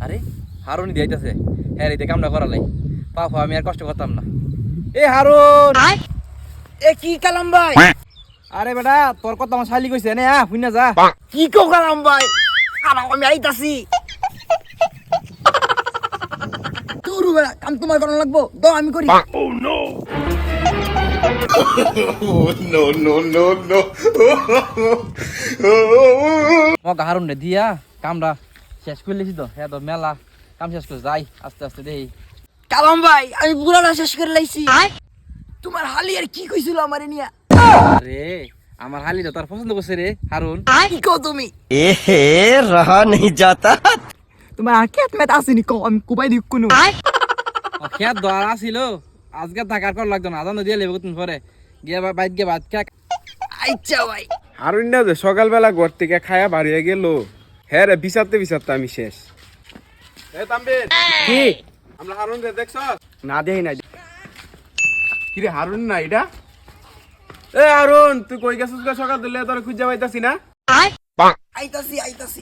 আরে হারুন দিয়াইতেছে হ্যাঁ রে কামটা করালাই পাপা আমি আর কষ্ট করতাম না। এ হারুন এ কি কালাম ভাই? আরে বেটা তোর কথা আমার শালি কইছে নে ফুইনা যা। কি কো কালাম ভাই? খারাপ আমি আইতাছি। তোর বেলা কাম তোমার করানো লাগবো দাও আমি করি। মক হারুন রে দিয়া কামটা শেষ করে লিছি তো হ্যাঁ তো মেলা কাম শেষ করে যাই আস্তে আস্তে দেই। কালাম ভাই আমি পুরাটা শেষ করে লাইছি। তোমার হালি আর কি কইছিল আমারে নিয়া? আরে আমার হালি তো তোর পছন্দ করছে রে হারুন। কি কও তুমি? এহে রহা नहीं जाता। তোমার আকেত মেত আসেনি কও আমি কুবাই দিই কোন। খেত দরা ছিল আজকে থাকার কর লাগতো না আজান দিয়ে লেবে তুমি পরে গিয়ে বাইক গিয়ে ভাত খা। আচ্ছা ভাই। হারুন না যে সকালবেলা ঘর থেকে খায়া বাড়িয়ে গেল হ্যাঁ রে বিচারতে বিচারতে আমি শেষ। তাম্বির কি? আমরা হারুন রে দেখছ? না দেই না। কি রে হারুন না এটা? এ হারুন তুই কই গেছিস গো সকাল দিলে তোর খুঁজে পাইতাছি না? আইতাছি।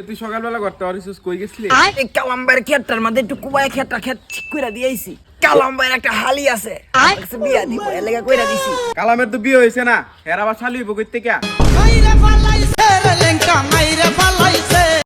তুই সকালবেলা ঘরতে অরিসুস কই গেছিলি? এই কালাম ভাইয়ের ক্ষেতটার মধ্যে একটু কুবাই ক্ষেতটা ক্ষেত ঠিক কইরা দিয়েছি। কালাম ভাইয়ের একটা হালি আছে আমাকে বিয়া দিব এর লাগা কইরা দিছি। কালামের তো বিয়ে হয়েছে না এর আবার শালি হইব কই থেকে? মাইরে ফালাইছে রে লেঙ্কা মাইরে ফালাইছে